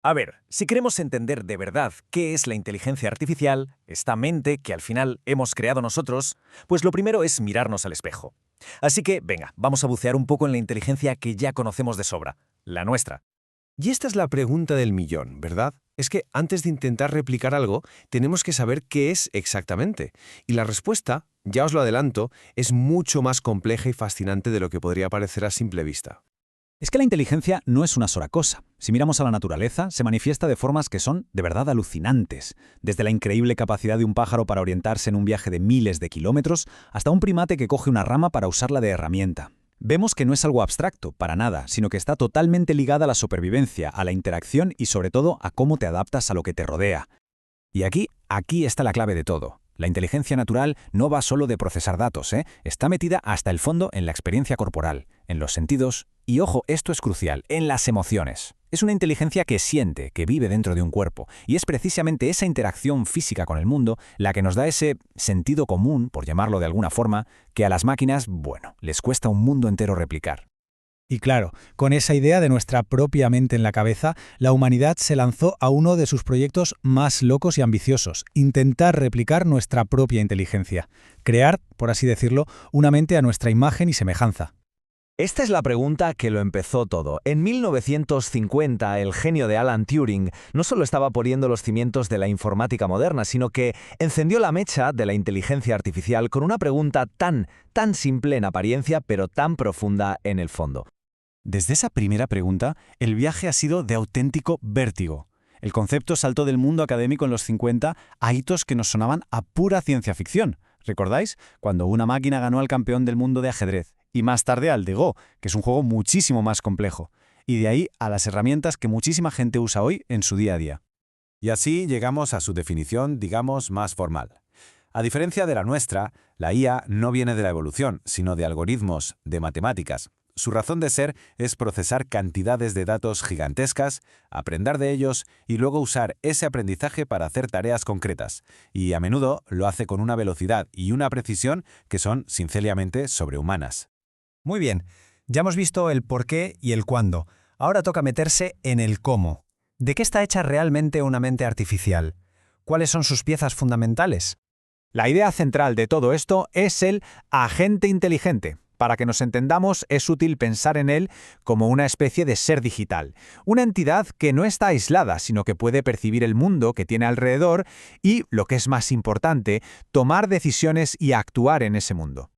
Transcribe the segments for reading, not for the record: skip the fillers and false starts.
A ver, si queremos entender de verdad qué es la inteligencia artificial, esta mente que al final hemos creado nosotros, pues lo primero es mirarnos al espejo. Así que, venga, vamos a bucear un poco en la inteligencia que ya conocemos de sobra, la nuestra. Y esta es la pregunta del millón, ¿verdad? Es que antes de intentar replicar algo, tenemos que saber qué es exactamente. Y la respuesta, ya os lo adelanto, es mucho más compleja y fascinante de lo que podría parecer a simple vista. Es que la inteligencia no es una sola cosa. Si miramos a la naturaleza, se manifiesta de formas que son de verdad alucinantes. Desde la increíble capacidad de un pájaro para orientarse en un viaje de miles de kilómetros, hasta un primate que coge una rama para usarla de herramienta. Vemos que no es algo abstracto, para nada, sino que está totalmente ligada a la supervivencia, a la interacción y sobre todo a cómo te adaptas a lo que te rodea. Y aquí está la clave de todo. La inteligencia natural no va solo de procesar datos, está metida hasta el fondo en la experiencia corporal, en los sentidos y, ojo, esto es crucial, en las emociones. Es una inteligencia que siente, que vive dentro de un cuerpo, y es precisamente esa interacción física con el mundo la que nos da ese sentido común, por llamarlo de alguna forma, que a las máquinas, bueno, les cuesta un mundo entero replicar. Y claro, con esa idea de nuestra propia mente en la cabeza, la humanidad se lanzó a uno de sus proyectos más locos y ambiciosos: intentar replicar nuestra propia inteligencia. Crear, por así decirlo, una mente a nuestra imagen y semejanza. Esta es la pregunta que lo empezó todo. En 1950, el genio de Alan Turing no solo estaba poniendo los cimientos de la informática moderna, sino que encendió la mecha de la inteligencia artificial con una pregunta tan simple en apariencia, pero tan profunda en el fondo. Desde esa primera pregunta, el viaje ha sido de auténtico vértigo. El concepto saltó del mundo académico en los 50 a hitos que nos sonaban a pura ciencia ficción. ¿Recordáis? Cuando una máquina ganó al campeón del mundo de ajedrez, y más tarde al de Go, que es un juego muchísimo más complejo. Y de ahí a las herramientas que muchísima gente usa hoy en su día a día. Y así llegamos a su definición, digamos, más formal. A diferencia de la nuestra, la IA no viene de la evolución, sino de algoritmos, de matemáticas. Su razón de ser es procesar cantidades de datos gigantescas, aprender de ellos y luego usar ese aprendizaje para hacer tareas concretas. Y a menudo lo hace con una velocidad y una precisión que son, sinceramente, sobrehumanas. Muy bien, ya hemos visto el por qué y el cuándo. Ahora toca meterse en el cómo. ¿De qué está hecha realmente una mente artificial? ¿Cuáles son sus piezas fundamentales? La idea central de todo esto es el agente inteligente. Para que nos entendamos, es útil pensar en él como una especie de ser digital, una entidad que no está aislada, sino que puede percibir el mundo que tiene alrededor y, lo que es más importante, tomar decisiones y actuar en ese mundo.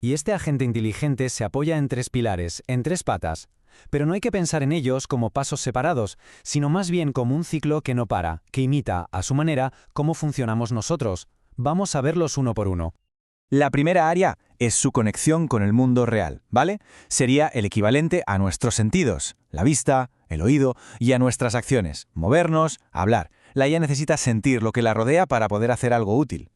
Y este agente inteligente se apoya en tres pilares, en tres patas. Pero no hay que pensar en ellos como pasos separados, sino más bien como un ciclo que no para, que imita, a su manera, cómo funcionamos nosotros. Vamos a verlos uno por uno. La primera área es su conexión con el mundo real, ¿vale? Sería el equivalente a nuestros sentidos, la vista, el oído y a nuestras acciones, movernos, hablar. La IA necesita sentir lo que la rodea para poder hacer algo útil.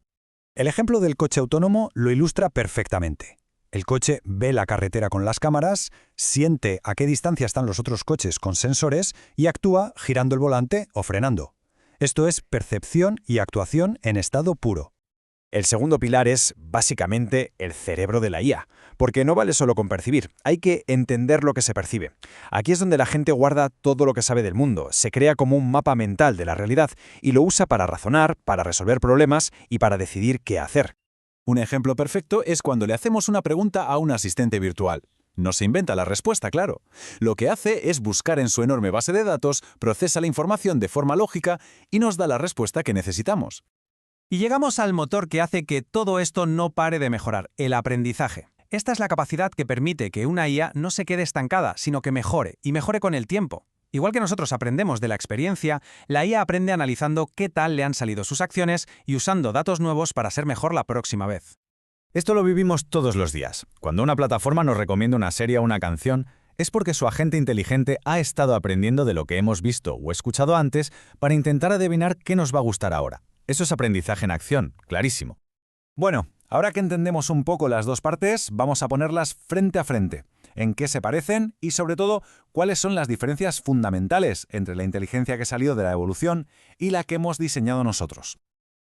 El ejemplo del coche autónomo lo ilustra perfectamente. El coche ve la carretera con las cámaras, siente a qué distancia están los otros coches con sensores y actúa girando el volante o frenando. Esto es percepción y actuación en estado puro. El segundo pilar es, básicamente, el cerebro de la IA, porque no vale solo con percibir, hay que entender lo que se percibe. Aquí es donde la gente guarda todo lo que sabe del mundo, se crea como un mapa mental de la realidad y lo usa para razonar, para resolver problemas y para decidir qué hacer. Un ejemplo perfecto es cuando le hacemos una pregunta a un asistente virtual. No se inventa la respuesta, claro. Lo que hace es buscar en su enorme base de datos, procesa la información de forma lógica y nos da la respuesta que necesitamos. Y llegamos al motor que hace que todo esto no pare de mejorar, el aprendizaje. Esta es la capacidad que permite que una IA no se quede estancada, sino que mejore, y mejore con el tiempo. Igual que nosotros aprendemos de la experiencia, la IA aprende analizando qué tal le han salido sus acciones y usando datos nuevos para ser mejor la próxima vez. Esto lo vivimos todos los días. Cuando una plataforma nos recomienda una serie o una canción, es porque su agente inteligente ha estado aprendiendo de lo que hemos visto o escuchado antes para intentar adivinar qué nos va a gustar ahora. Eso es aprendizaje en acción, clarísimo. Bueno, ahora que entendemos un poco las dos partes, vamos a ponerlas frente a frente. En qué se parecen y, sobre todo, cuáles son las diferencias fundamentales entre la inteligencia que salió de la evolución y la que hemos diseñado nosotros.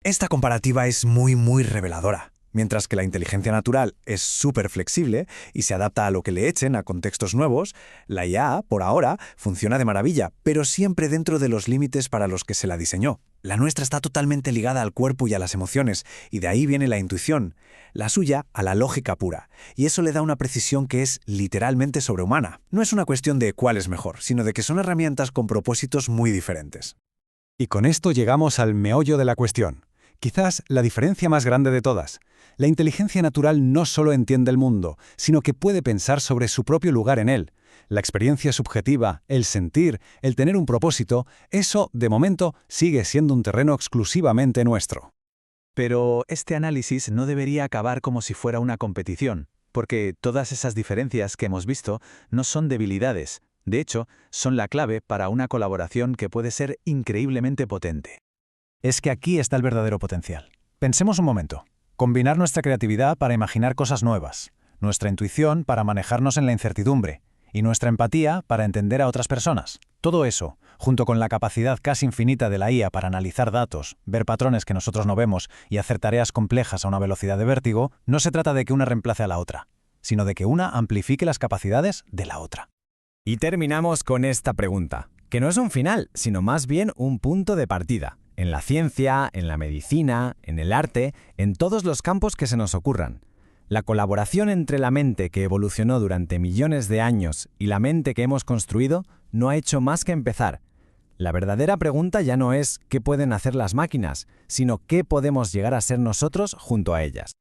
Esta comparativa es muy reveladora. Mientras que la inteligencia natural es súper flexible y se adapta a lo que le echen, a contextos nuevos, la IA, por ahora, funciona de maravilla, pero siempre dentro de los límites para los que se la diseñó. La nuestra está totalmente ligada al cuerpo y a las emociones, y de ahí viene la intuición. La suya a la lógica pura, y eso le da una precisión que es literalmente sobrehumana. No es una cuestión de cuál es mejor, sino de que son herramientas con propósitos muy diferentes. Y con esto llegamos al meollo de la cuestión. Quizás la diferencia más grande de todas. La inteligencia natural no solo entiende el mundo, sino que puede pensar sobre su propio lugar en él. La experiencia subjetiva, el sentir, el tener un propósito, eso, de momento, sigue siendo un terreno exclusivamente nuestro. Pero este análisis no debería acabar como si fuera una competición, porque todas esas diferencias que hemos visto no son debilidades. De hecho, son la clave para una colaboración que puede ser increíblemente potente. Es que aquí está el verdadero potencial. Pensemos un momento. Combinar nuestra creatividad para imaginar cosas nuevas, nuestra intuición para manejarnos en la incertidumbre y nuestra empatía para entender a otras personas. Todo eso, junto con la capacidad casi infinita de la IA para analizar datos, ver patrones que nosotros no vemos y hacer tareas complejas a una velocidad de vértigo, no se trata de que una reemplace a la otra, sino de que una amplifique las capacidades de la otra. Y terminamos con esta pregunta, que no es un final, sino más bien un punto de partida. En la ciencia, en la medicina, en el arte, en todos los campos que se nos ocurran. La colaboración entre la mente que evolucionó durante millones de años y la mente que hemos construido no ha hecho más que empezar. La verdadera pregunta ya no es qué pueden hacer las máquinas, sino qué podemos llegar a ser nosotros junto a ellas.